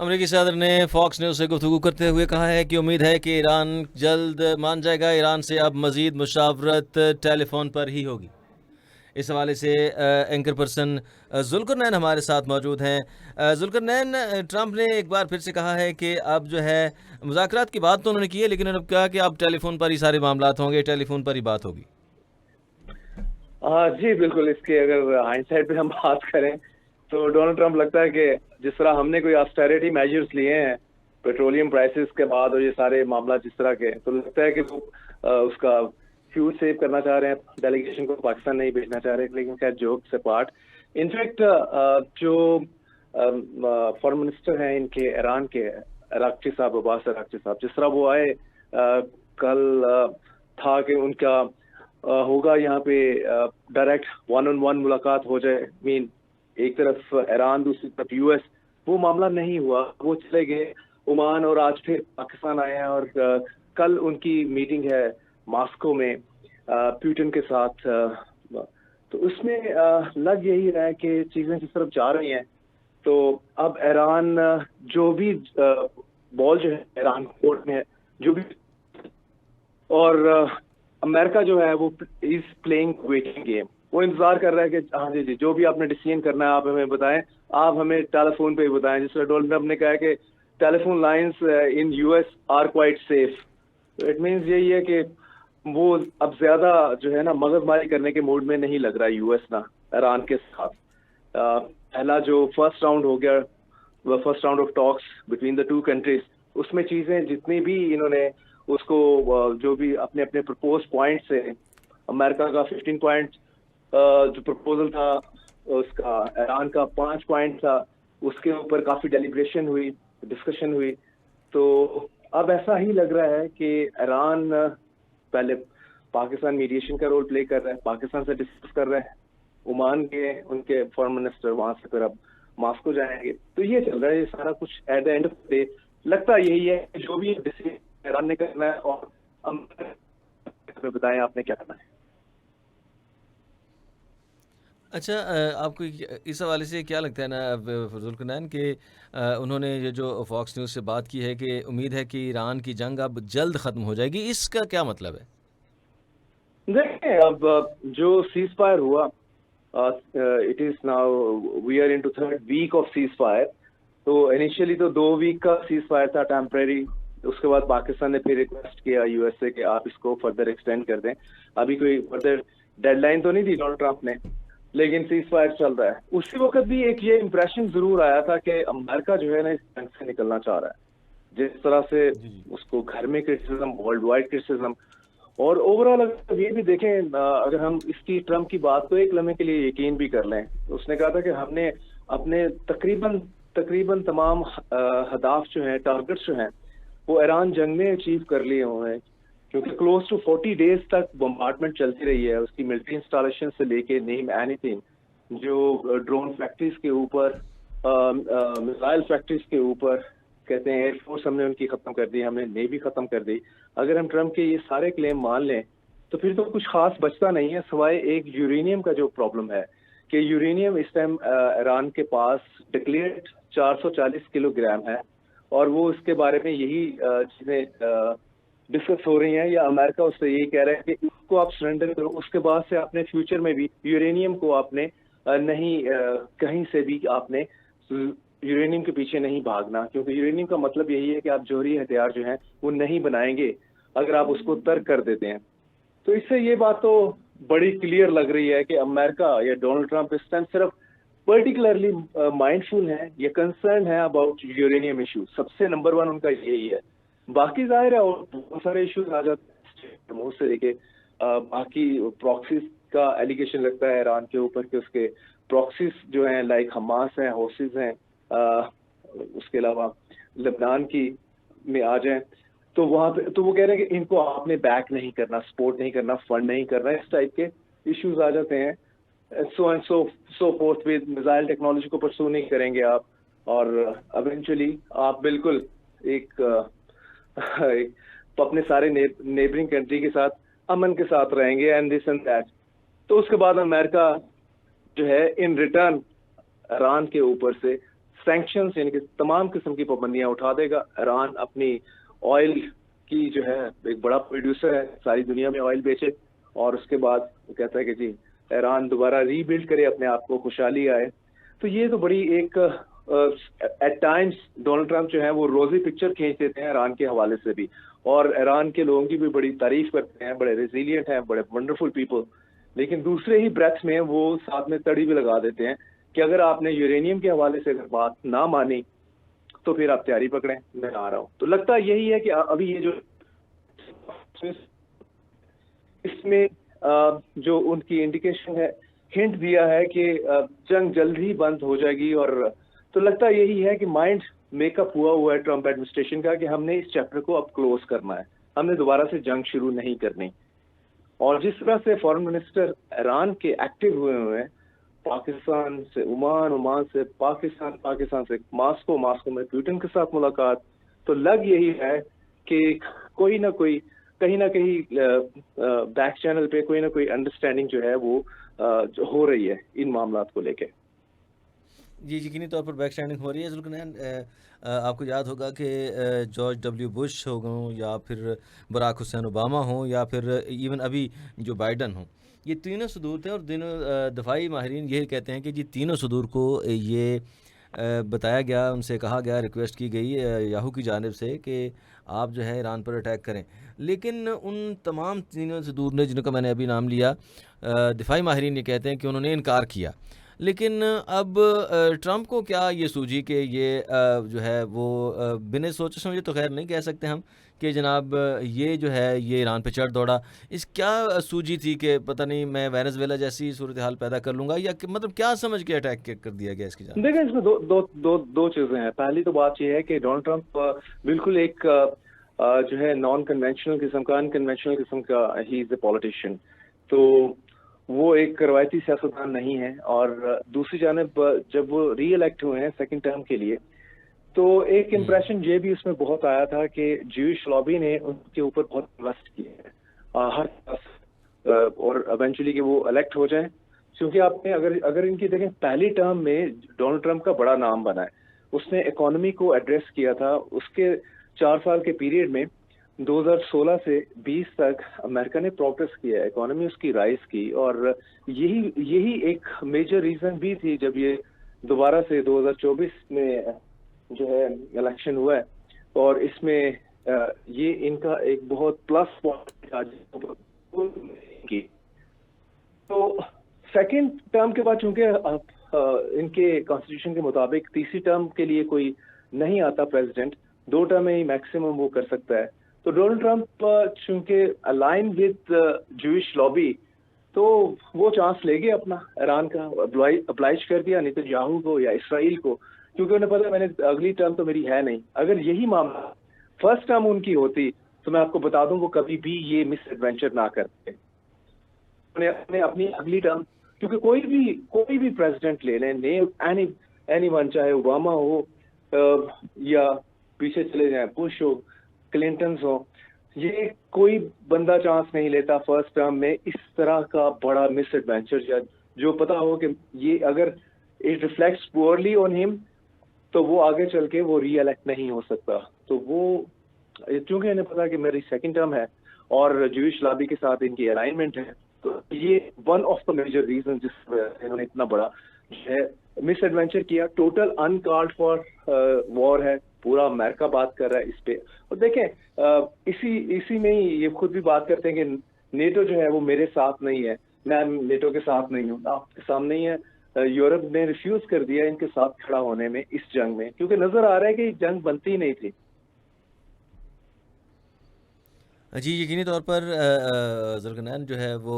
अमेरिकी सदर ने फॉक्स न्यूज़ से गुफ्तगू करते हुए कहा है कि उम्मीद है कि ईरान जल्द मान जाएगा। ईरान से अब मज़ीद मुशावरत टेलीफोन पर ही होगी। इस हवाले से एंकर पर्सन जुल्करनैन हमारे साथ मौजूद हैं। जुल्करनैन, ट्रंप ने एक बार फिर से कहा है कि अब जो है मुज़ाकरात की बात तो उन्होंने की है, लेकिन उन्होंने कहा कि अब टेलीफोन पर ही सारे मामलात होंगे, टेलीफोन पर ही बात होगी। हाँ जी, बिल्कुल। इसके अगर हाइंडसाइड पे हम बात करें तो डोनाल्ड ट्रंप लगता है कि जिस तरह हमने कोई ऑस्टेरिटी मेजर्स लिए हैं पेट्रोलियम प्राइसेस के बाद और ये सारे मामला जिस तरह के, तो लगता है कि वो उसका फ्यूल सेव करना चाह रहे हैं, डेलीगेशन को पाकिस्तान नहीं भेजना चाह रहे। लेकिन खैर, जोक से पार्ट, इनफैक्ट जो फॉरेन मिनिस्टर हैं इनके ईरान के, अराक्ची साहब, अब्बास अराक्ची साहब, जिस तरह वो आए कल था कि उनका होगा यहाँ पे डायरेक्ट वन ऑन वन मुलाकात हो जाए। मीन एक तरफ ईरान, दूसरी तरफ यूएस, वो मामला नहीं हुआ। वो चले गए ओमान और आज फिर पाकिस्तान आए हैं और कल उनकी मीटिंग है मॉस्को में पुतिन के साथ। तो उसमें लग यही रहा है कि चीजें जिस तरफ जा रही हैं, तो अब ईरान जो भी बॉल जो है ईरान कोर्ट में है, जो भी, और अमेरिका जो है वो इज प्लेइंग वेटिंग गेम। वो इंतजार कर रहा है कि हाँ जी जी, जो भी आपने डिसीजन करना है आप हमें बताएं, आप हमें टेलीफोन पे ही बताएं। जिस तरह डोनाल्ड ट्रंप ने कहा है कि telephone lines in US are quite safe. तो इट मीन्स यही है कि वो अब ज्यादा जो है ना मगजमारी करने के मूड में नहीं लग रहा है यूएस ना ईरान के साथ। पहला जो फर्स्ट राउंड हो गया, first round of talks between the two countries, उसमें चीजें जितनी भी इन्होंने उसको जो भी अपने अपने प्रपोज पॉइंट से, अमेरिका का 15 पॉइंट जो प्रपोजल था, उसका ईरान का 5 पॉइंट था, उसके ऊपर काफी डेलिब्रेशन हुई, डिस्कशन हुई। तो अब ऐसा ही लग रहा है कि ईरान पहले पाकिस्तान मीडिएशन का रोल प्ले कर रहा है, पाकिस्तान से डिस्कस कर रहा है, ओमान के उनके फॉरेन मिनिस्टर वहां से फिर अब मॉस्को जाएंगे। तो ये चल रहा है ये सारा कुछ। At the end of the day लगता यही है कि जो भी डिसीजन ईरान ने करना है, और बताएं आपने क्या करना है। अच्छा, आपको इस हवाले से क्या लगता है ना जुल्करनैन के उन्होंने ये जो फॉक्स न्यूज़ से बात की है कि उम्मीद है कि ईरान की जंग अब जल्द ख़त्म हो जाएगी, इसका क्या मतलब है? देखिए, अब जो सीज फायर हुआ, it is now we are into third week of cease fire. तो इनिशियली तो 2 वीक का सीज फायर था, टेम्परेरी। उसके बाद पाकिस्तान ने फिर रिक्वेस्ट किया यूएस से कि आप इसको फर्दर एक्सटेंड कर दें। अभी कोई फर्दर डेडलाइन तो नहीं दी डोनाल्ड ट्रंप ने, लेकिन सीज फायर चल रहा है। उसी वक्त भी एक ये इंप्रेशन जरूर आया था कि अमेरिका जो है ना इस जंग से निकलना चाह रहा है। जिस तरह से जी जी। उसको घर में क्रिटिसिज्म, वर्ल्ड वाइड क्रिटिसिज्म, और ओवरऑल अगर ये भी देखें, अगर हम इसकी ट्रम्प की बात को एक लम्हे के लिए यकीन भी कर लें, तो उसने कहा था कि हमने अपने तकरीबन तकरीबन तमाम हदाफ जो हैं, टारगेट्स जो हैं, वो ईरान जंग में अचीव कर लिए हुए हैं। क्योंकि क्लोज टू 40 डेज तक बम्बार्डमेंट चलती रही है, उसकी मिलिट्री इंस्टॉलेशन से लेके नेम एनीथिंग, जो ड्रोन फैक्ट्रीज के ऊपर, मिसाइल फैक्ट्रीज के ऊपर, कहते हैं एयरफोर्स हमने उनकी खत्म कर दी, हमने नेवी खत्म कर दी। अगर हम ट्रम्प के ये सारे क्लेम मान लें तो फिर तो कुछ खास बचता नहीं है, सिवाय एक यूरेनियम का जो प्रॉब्लम है कि यूरेनियम इस टाइम ईरान के पास डिक्लेयर्ड 440 किलोग्राम है, और वो इसके बारे में यही चीजें डिस्कस हो रही हैं, या अमेरिका उससे यही कह रहा है कि इसको आप सरेंडर करो, उसके बाद से आपने फ्यूचर में भी यूरेनियम को आपने नहीं कहीं से भी आपने यूरेनियम के पीछे नहीं भागना। क्योंकि यूरेनियम का मतलब यही है कि आप जोहरी हथियार जो हैं वो नहीं बनाएंगे अगर आप उसको तर्क कर देते हैं। तो इससे ये बात तो बड़ी क्लियर लग रही है कि अमेरिका या डोनाल्ड ट्रंप इस टाइम सिर्फ पर्टिकुलरली माइंडफुल है, ये कंसर्न है अबाउट यूरेनियम इशू। सबसे नंबर 1 उनका यही है। बाकी जाहिर है और बहुत सारे इश्यूज आ जाते हैं से लेके बाकी प्रॉक्सीज का एलिगेशन लगता है ईरान के ऊपर कि उसके प्रॉक्सीज जो हैं लाइक हमास हैं, हौसीज हैं, उसके अलावा लेबनान की में आ जाएं, तो वहां पे तो वो कह रहे हैं कि इनको आपने बैक नहीं करना, सपोर्ट नहीं करना, फंड नहीं करना। इस टाइप के इश्यूज आ जाते हैं। So and so fourth with missile technology को परसू नहीं करेंगे आप, और इवेंचुअली आप बिल्कुल एक अपने सारे नेबरिंग कंट्री के साथ अमन के साथ रहेंगे एंड दिस एंड दैट। तो उसके बाद अमेरिका जो है इन रिटर्न ईरान के ऊपर से सैंक्शंस यानी कि तमाम किस्म की पाबंदियां उठा देगा। ईरान अपनी ऑयल की जो है एक बड़ा प्रोड्यूसर है, सारी दुनिया में ऑयल बेचे, और उसके बाद वो कहता है कि जी ईरान दोबारा रीबिल्ड करे अपने आप को, खुशहाली आए। तो ये तो बड़ी एक एट टाइम्स डोनाल्ड ट्रंप जो है वो रोजी पिक्चर खींच देते हैं ईरान के हवाले से भी, और ईरान के लोगों की भी बड़ी तारीफ करते हैं, बड़े रेजिलियंट हैं, बड़े वंडरफुल पीपल। लेकिन दूसरे ही ब्रेथ में वो साथ में तड़ी भी लगा देते हैं कि अगर आपने यूरेनियम के हवाले से अगर बात ना मानी तो फिर आप तैयारी पकड़ें, मैं आ रहा हूँ। तो लगता यही है कि अभी ये जो इसमें जो उनकी इंडिकेशन है, हिंट दिया है कि जंग जल्द ही बंद हो जाएगी। और तो लगता यही है कि माइंड मेकअप हुआ है ट्रम्प एडमिनिस्ट्रेशन का कि हमने इस चैप्टर को अब क्लोज करना है, हमने दोबारा से जंग शुरू नहीं करनी। और जिस तरह से फॉरेन मिनिस्टर ईरान के एक्टिव हुए हैं, पाकिस्तान से ओमान, ओमान से पाकिस्तान, पाकिस्तान से मास्को, मास्को में पुतिन के साथ मुलाकात, तो लग यही है कि कोई ना कोई कहीं ना कहीं बैक चैनल पे कोई ना कोई अंडरस्टैंडिंग जो है वो जो हो रही है इन मामलात को लेके। जी, यकीनी तौर पर बैक स्टैंडिंग हो रही है जुल्कनैन। आपको याद होगा कि जॉर्ज डब्ल्यू बुश हो गए या फिर बराक हुसैन ओबामा हो या फिर इवन अभी जो बाइडन हो, ये तीनों सदूर थे। और तीनों दफाई माहिरीन यही कहते हैं कि जी तीनों सदूर को ये बताया गया, उनसे कहा गया, रिक्वेस्ट की गई याहू की जानिब से कि आप जो है ईरान पर अटैक करें। लेकिन उन तमाम तीनों सदूर ने, जिनका मैंने अभी नाम लिया, दिफाई माहिरीन ये कहते हैं कि उन्होंने इनकार किया। लेकिन अब ट्रंप को क्या ये सूझी कि ये जो है वो बिना सोचे समझे तो खैर नहीं कह सकते हम कि जनाब ये जो है ये ईरान पे चढ़ दौड़ा। इस क्या सूझी थी कि पता नहीं मैं वेनेजुएला जैसी सूरत हाल पैदा कर लूँगा, या मतलब क्या समझ के अटैक कर दिया गया इसकी जान? देखिए, इसमें दो चीजें हैं। पहली तो बात यह है कि डोनाल्ड ट्रंप बिल्कुल एक जो है नॉन कन्वेंशनल किस्म का, अनकन्वेंशनल किस्म का ही इज ए पॉलिटिशियन। तो वो एक रवायती सियासतदान नहीं है। और दूसरी जानब जब वो री इलेक्ट हुए हैं सेकंड टर्म के लिए, तो एक इम्प्रेशन ये भी उसमें बहुत आया था कि ज्यूइश लॉबी ने उनके ऊपर बहुत इन्वेस्ट किया है हर तरफ, और इवेंचुअली कि वो इलेक्ट हो जाएं। क्योंकि आपने अगर इनकी देखें, पहली टर्म में डोनाल्ड ट्रंप का बड़ा नाम बना है, उसने इकोनॉमी को एड्रेस किया था। उसके 4 साल के पीरियड में 2016 से 20 तक अमेरिका ने प्रोग्रेस किया, इकोनॉमी उसकी राइज की। और यही एक मेजर रीजन भी थी जब ये दोबारा से 2024 में जो है इलेक्शन हुआ है, और इसमें ये इनका एक बहुत प्लस पॉइंट की। तो सेकंड टर्म के बाद चूंकि इनके कॉन्स्टिट्यूशन के मुताबिक तीसरी टर्म के लिए कोई नहीं आता प्रेसिडेंट, 2 टर्म में ही मैक्सिमम वो कर सकता है। तो डोनाल्ड ट्रंप चूंकि अलाइन विद ज्यूइश लॉबी, तो वो चांस ले गए अपना, ईरान का अब्लाइज कर दिया नेतन्याहू को या इसराइल को, क्योंकि उन्हें पता मैंने अगली टर्म तो मेरी है नहीं। अगर यही मामला फर्स्ट टर्म उनकी होती तो मैं आपको बता दूं वो कभी भी ये मिस एडवेंचर ना करते। उन्हें अपनी अगली टर्म, क्योंकि कोई भी प्रेसिडेंट ले लें, एनीवन, चाहे ओबामा हो या पीछे चले जाएं बुश हो, क्लिंटन हो, ये कोई बंदा चांस नहीं लेता फर्स्ट टर्म में इस तरह का बड़ा मिस एडवेंचर, या जो पता हो कि ये अगर it reflects poorly on him तो वो आगे चल के वो री इलेक्ट नहीं हो सकता। तो वो चूंकि इन्हें पता कि मेरी सेकंड टर्म है और ज्यूइश लॉबी के साथ इनकी अलाइनमेंट है, तो ये one of the major reason जिस वजह से इन्होंने इतना बड़ा है मिस एडवेंचर किया। टोटल अनकॉल्ड फॉर वॉर है, पूरा अमेरिका बात कर रहा है इस पे। और देखें इसी में ही ये खुद भी बात करते हैं कि नेटो जो है वो मेरे साथ नहीं है, मैं नेटो के साथ नहीं हूँ, आपके सामने ही है। यूरोप ने रिफ्यूज कर दिया इनके साथ खड़ा होने में इस जंग में, क्योंकि नजर आ रहा है कि जंग बनती नहीं थी। जी, यकीनी तौर पर जुल्कनैन जो है वो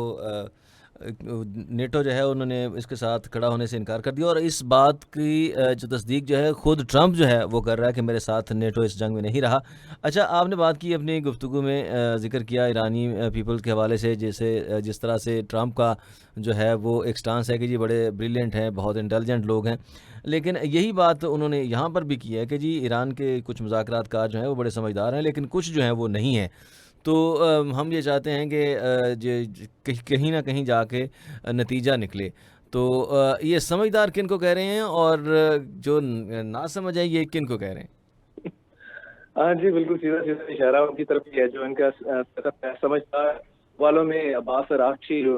नेटो जो है उन्होंने इसके साथ खड़ा होने से इनकार कर दिया। और इस बात की जो तस्दीक जो है खुद ट्रंप जो है वो कर रहा है कि मेरे साथ नेटो इस जंग में नहीं रहा। अच्छा, आपने बात की अपनी गुफ्तगू में जिक्र किया ईरानी पीपल के हवाले से, जैसे जिस तरह से ट्रंप का जो है वो एक स्टांस है कि जी बड़े ब्रिलियंट हैं, बहुत इंटेलिजेंट लोग हैं। लेकिन यही बात उन्होंने यहाँ पर भी की है कि जी ईरान के कुछ मुज़ाकरातकार जो हैं वो बड़े समझदार हैं, लेकिन कुछ जो हैं वो नहीं हैं। तो हम ये चाहते हैं कि कहीं ना कहीं जाके नतीजा निकले। तो ये समझदार किन को कह रहे हैं और जो ना समझ है ये किन को कह रहे हैं? हाँ जी, बिल्कुल सीधा सीधा इशारा उनकी तरफ ही है। जो इनका समझदार वालों में अब्बास अरागची जो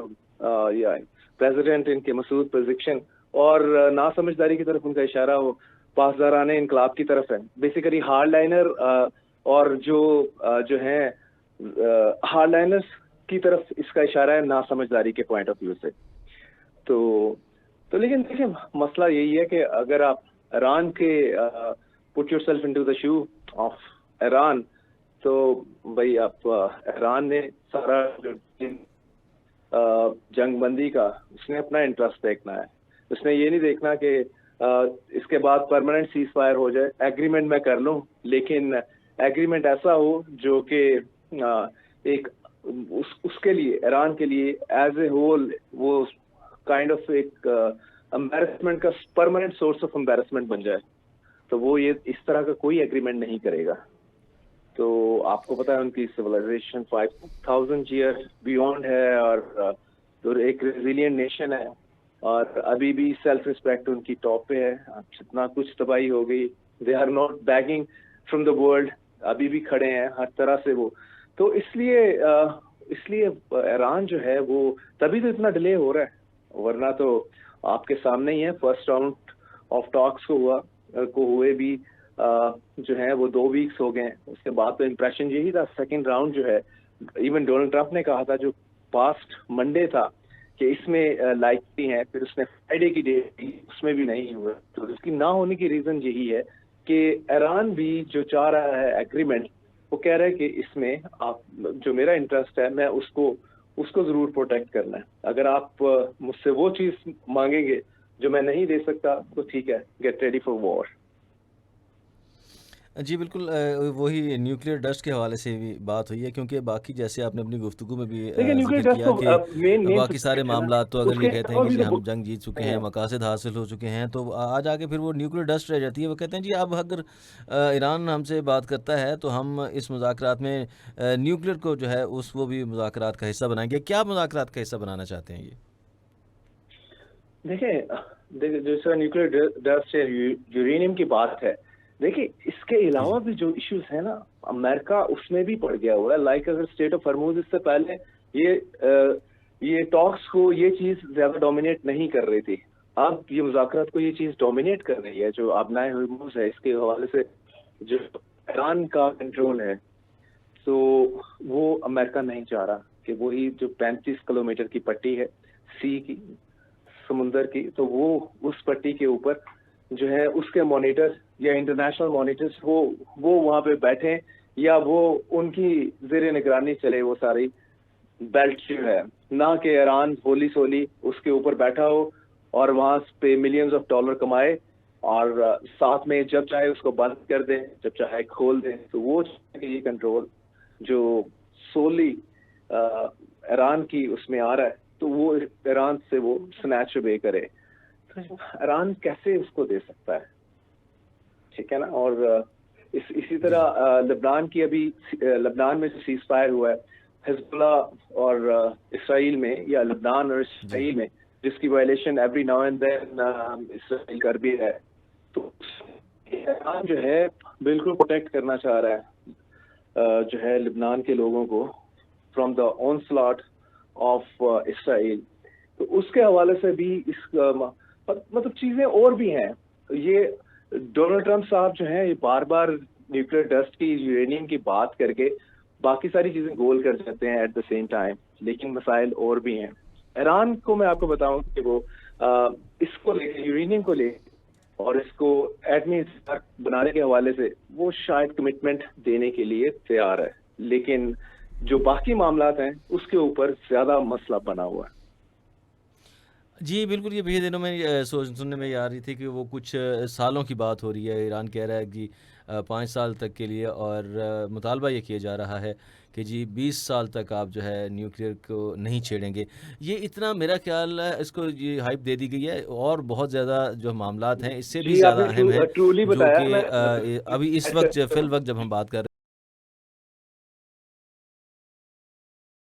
या प्रेसिडेंट इनके मसूद पेज़ेश्कियान, और ना समझदारी की तरफ उनका इशारा वो पासदारान इनकलाब की तरफ है। बेसिकली हार्डलाइनर और जो है हार्डलाइनर्स की तरफ इसका इशारा है, ना समझदारी के पॉइंट ऑफ व्यू से। तो लेकिन देखिए, मसला यही है कि अगर आप ईरान के put yourself into the shoe of Iran, तो भाई आप ईरान ने सारा जो जंगबंदी का उसने अपना इंटरेस्ट देखना है। उसने ये नहीं देखना कि इसके बाद परमानेंट सीज फायर हो जाए, एग्रीमेंट मैं कर लूं, लेकिन एग्रीमेंट ऐसा हो जो कि एक उसके लिए, ईरान के लिए एज ए होल वो काइंड ऑफ एक एम्बैरेसमेंट का परमानेंट सोर्स ऑफ एम्बैरेसमेंट बन जाए। तो वो ये इस तरह का कोई एग्रीमेंट नहीं करेगा। तो आपको पता है उनकी सिविलाइजेशन 5000 ईयर बियॉन्ड है, और तो एक रेजिलियंट नेशन है, और अभी भी सेल्फ रिस्पेक्ट उनकी टॉप पे है। जितना कुछ तबाही हो गई, they are not begging from the world, अभी भी खड़े हैं हर तरह से वो। तो इसलिए ईरान जो है वो तभी तो इतना डिले हो रहा है, वरना तो आपके सामने ही है। फर्स्ट राउंड ऑफ टॉक्स को हुए भी जो है वो 2 वीक्स हो गए। उसके बाद तो इम्प्रेशन यही था। सेकंड राउंड जो है, इवन डोनाल्ड ट्रंप ने कहा था जो पास्ट मंडे था कि इसमें लाइकली है, फिर उसने फ्राइडे की डेट दी, उसमें भी नहीं हुआ। तो इसकी ना होने की रीजन यही है कि ईरान भी जो चाह रहा है एग्रीमेंट, वो कह रहा है कि इसमें आप जो मेरा इंटरेस्ट है मैं उसको जरूर प्रोटेक्ट करना है। अगर आप मुझसे वो चीज मांगेंगे जो मैं नहीं दे सकता, तो ठीक है, गेट रेडी फॉर वॉर। जी बिल्कुल, वही न्यूक्लियर डस्ट के हवाले से भी बात हुई है, क्योंकि बाकी जैसे आपने अपनी गुफ्तगू में भी देखिए, न्यूक्लियर जिक्र डस्ट किया तो कि मेन बाकी सारे मामला तो अगर ये कहते हैं कि जी हम जंग जीत चुके हैं, है। मकासद हासिल हो चुके हैं, तो आज आके फिर वो न्यूक्लियर डस्ट रह जाती है। वो कहते हैं जी अब अगर ईरान हमसे बात करता है तो हम इस मुज़ाकरात में न्यूक्लियर को जो है वो भी मुज़ाकरात का हिस्सा बनाएंगे। क्या मुज़ाकरात का हिस्सा बनाना चाहते हैं ये? देखिए जैसा न्यूक्लियर डस्ट या यूरेनियम की बात है, देखिए इसके अलावा भी जो इश्यूज है ना, अमेरिका उसमें भी पड़ गया हुआ है। लाइक अगर स्टेट ऑफ हॉर्मुज़ इससे पहले ये टॉक्स को ये चीज ज्यादा डोमिनेट नहीं कर रही थी, अब ये मुज़ाकरात को ये चीज डोमिनेट कर रही है। जो आबनाए हॉर्मुज़ है, इसके हवाले से जो ईरान का कंट्रोल है, तो वो अमेरिका नहीं चाह रहा कि वही जो 35 किलोमीटर की पट्टी है सी की, समुंदर की, तो वो उस पट्टी के ऊपर जो है उसके मॉनिटर या इंटरनेशनल मॉनिटर्स वो वहां पे बैठे, या वो उनकी ज़ेरे निगरानी चले वो सारी बेल्ट जो है, ना कि ईरान होली सोली उसके ऊपर बैठा हो और वहां पे मिलियंस ऑफ डॉलर कमाए, और साथ में जब चाहे उसको बंद कर दे, जब चाहे खोल दे। तो वो ये कंट्रोल जो सोली ईरान की उसमें आ रहा है, तो वो ईरान से वो स्नैच अवे करे। तो ईरान कैसे उसको दे सकता है, ठीक है ना। और इसी तरह लेबनान की अभी लेबनान में जो सीज फायर हुआ है हिजबुल्ला और इसराइल में, या लेबनान और इसराइल में, जिसकी violation every now and then Israel कर भी है, तो ईरान जो है बिल्कुल प्रोटेक्ट करना चाह रहा है जो है लेबनान के लोगों को from the onslaught of Israel. तो उसके हवाले से भी इस मतलब चीजें और भी हैं। ये डोनाल्ड ट्रंप साहब जो हैं, ये बार बार न्यूक्लियर डस्ट की, यूरेनियम की बात करके बाकी सारी चीजें गोल कर जाते हैं एट द सेम टाइम, लेकिन मसाइल और भी हैं। ईरान को मैं आपको बताऊं कि वो इसको लेके, यूरेनियम को ले और इसको एटमी बनाने के हवाले से वो शायद कमिटमेंट देने के लिए तैयार है, लेकिन जो बाकी मामलात हैं उसके ऊपर ज्यादा मसला बना हुआ है। जी बिल्कुल, ये पिछले दिनों में सुनने में आ रही थी कि वो कुछ सालों की बात हो रही है। ईरान कह रहा है कि 5 साल तक के लिए, और मुतालबा ये किया जा रहा है कि जी 20 साल तक आप जो है न्यूक्लियर को नहीं छेड़ेंगे। ये इतना मेरा ख्याल है इसको ये हाइप दे दी गई है, और बहुत ज़्यादा जो मामलात हैं इससे भी ज़्यादा अहम है, ट्रूली जो बताया कि अभी इस वक्त फिल वक्त जब हम बात कर रहे